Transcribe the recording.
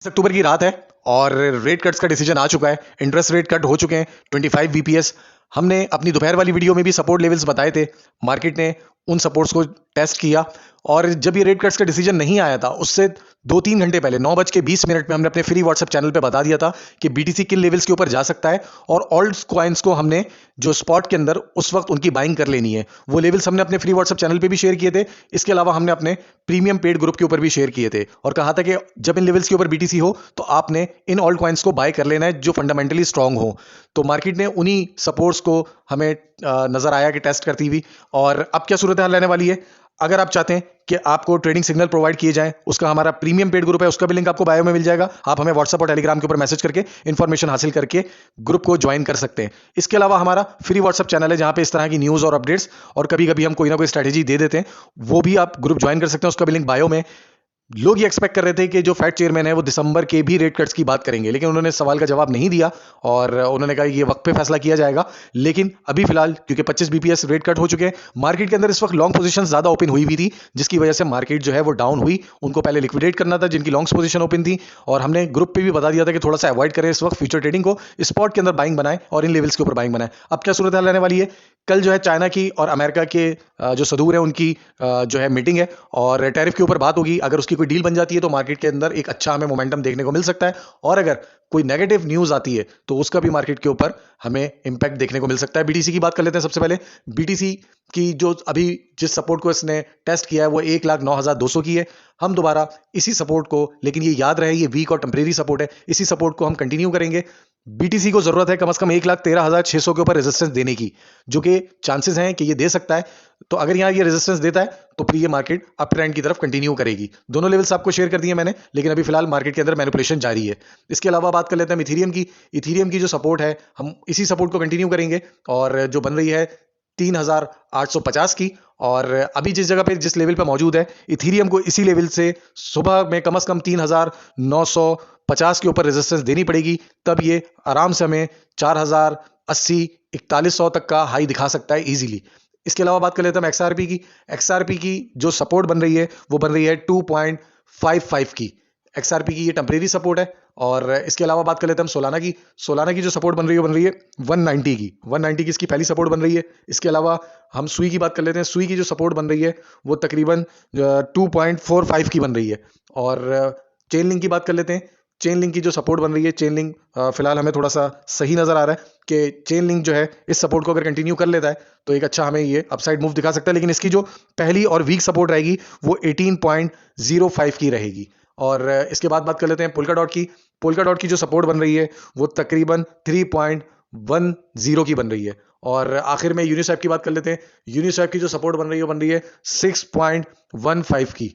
अक्टूबर की रात है और रेट कट्स का डिसीजन आ चुका है। इंटरेस्ट रेट कट हो चुके हैं 25 बीपीएस। हमने अपनी दोपहर वाली वीडियो में भी सपोर्ट लेवल्स बताए थे। मार्केट ने उन सपोर्ट्स को टेस्ट किया और जब ये रेट कट्स का डिसीजन नहीं आया था उससे 2-3 घंटे पहले 9:20 में हमने अपने फ्री व्हाट्सएप चैनल पे बता दिया था कि बीटीसी किन लेवल्स के ऊपर जा सकता है और ऑल्ट कॉइन्स को हमने जो स्पॉट के अंदर उस वक्त उनकी बाइंग कर लेनी है। वो लेवल्स हमने अपने फ्री व्हाट्सएप चैनल पे भी शेयर किए थे। इसके अलावा हमने अपने प्रीमियम पेड ग्रुप के ऊपर भी शेयर किए थे और कहा था कि जब इन लेवल्स के ऊपर बीटीसी हो तो आपने इन ऑल्ट कॉइन्स को बाय कर लेना है जो फंडामेंटली स्ट्रांग हो। तो मार्केट ने उन्हीं सपोर्ट्स को हमें नजर आया कि टेस्ट करती हुई। और अब क्या सूरत हाल रहने वाली है, अगर आप चाहते हैं कि आपको ट्रेडिंग सिग्नल प्रोवाइड किए जाएं, उसका हमारा प्रीमियम पेड ग्रुप है, उसका भी लिंक आपको बायो में मिल जाएगा। आप हमें व्हाट्सएप और टेलीग्राम के ऊपर मैसेज करके इंफॉर्मेशन हासिल करके ग्रुप को ज्वाइन कर सकते हैं। इसके अलावा हमारा फ्री व्हाट्सएप चैनल है जहां पे इस तरह की न्यूज़ और अपडेट्स और कभी कभी हम कोई ना कोई स्ट्रैटेजी दे देते हैं, वो भी आप ग्रुप ज्वाइन कर सकते हैं। उसका भी लिंक बायो में। लोग ये एक्सपेक्ट कर रहे थे कि जो फैट चेयरमैन है वो दिसंबर के भी रेट कट्स की बात करेंगे, लेकिन उन्होंने सवाल का जवाब नहीं दिया और उन्होंने कहा ये वक्त पे फैसला किया जाएगा। लेकिन अभी फिलहाल क्योंकि 25 बीपीएस रेट कट हो चुके हैं, मार्केट के अंदर इस वक्त लॉन्ग पोजीशन ज्यादा ओपन हुई हुई थी, जिसकी वजह से मार्केट जो है वो डाउन हुई। उनको पहले लिक्विडेट करना था जिनकी लॉन्ग पोजीशन ओपन थी और हमने ग्रुप पे भी बता दिया था कि थोड़ा सा अवॉइड करें इस वक्त फ्यूचर ट्रेडिंग को, स्पॉट के अंदर बाइंग बनाए और इन लेवल्स के ऊपर बाइंग बनाए। अब क्या सूरत हाल रहने वाली है, कल जो है चाइना की और अमेरिका के जो सदूर है उनकी जो है मीटिंग है और टैरिफ के ऊपर बात होगी। अगर उसकी कोई डील बन जाती है तो मार्केट के अंदर एक अच्छा हमें मोमेंटम देखने को मिल सकता है और अगर कोई नेगेटिव न्यूज आती है तो उसका भी मार्केट के ऊपर हमें इंपैक्ट देखने को मिल सकता है। बीटीसी की बात कर लेते हैं सबसे पहले। बीटीसी की जो अभी जिस सपोर्ट को इसने टेस्ट किया है वो 1,09,200 की है। हम दोबारा इसी सपोर्ट को, लेकिन ये याद रहे ये वीक और टेम्परेरी सपोर्ट है, इसी सपोर्ट को हम कंटिन्यू करेंगे। बीटीसी को जरूरत है कम से कम 1,13,600 के ऊपर रेजिस्टेंस देने की, जो कि चांसेस हैं कि ये दे सकता है। तो अगर यहां ये रेजिस्टेंस देता है तो फिर ये मार्केट अप ट्रेंड की तरफ कंटिन्यू करेगी। दोनों लेवल्स आपको शेयर कर दिए मैंने, लेकिन अभी फिलहाल मार्केट के अंदर मैनिपुलेशन जारी है। इसके अलावा बात कर लेते हैं इथीरियम की। इथीरियम की जो सपोर्ट है हम इसी सपोर्ट को कंटिन्यू करेंगे और जो बन रही है 3,850 की। और अभी जिस जगह पे जिस लेवल पे मौजूद है इथीरियम को इसी लेवल से सुबह में कम से कम 3,950 के ऊपर रेजिस्टेंस देनी पड़ेगी, तब ये आराम से हमें 4,080 4100 तक का हाई दिखा सकता है इजीली। इसके अलावा बात कर लेते हैं एक्सआरपी की। एक्सआरपी की जो सपोर्ट बन रही है वो बन रही है 2.55 की। एक्सआरपी की ये टेम्परेरी सपोर्ट है। और इसके अलावा बात कर लेते हैं हम सोलाना की। सोलाना की जो सपोर्ट बन रही है वो बन रही है 190 की। 190 की इसकी पहली सपोर्ट बन रही है। इसके अलावा हम सुई की बात कर लेते हैं। सुई की जो सपोर्ट बन रही है वो तकरीबन 2.45 की बन रही है। और चेन लिंक की बात कर लेते हैं। चेन लिंक की जो सपोर्ट बन रही है, चेन लिंक फिलहाल हमें थोड़ा सा सही नजर आ रहा है कि चेन लिंक जो है इस सपोर्ट को अगर कंटिन्यू कर लेता है तो एक अच्छा हमें ये अपसाइड मूव दिखा सकता है। लेकिन इसकी जो पहली और वीक सपोर्ट रहेगी वो 18.05 की रहेगी। और इसके बाद बात कर लेते हैं पोल्का डॉट की। पोल्का डॉट की जो सपोर्ट बन रही है वो तकरीबन 3.10 की बन रही है। और आखिर में यूनिस्वैप की बात कर लेते हैं। यूनिस्वैप की जो सपोर्ट बन रही है वो बन रही है 6.15 की।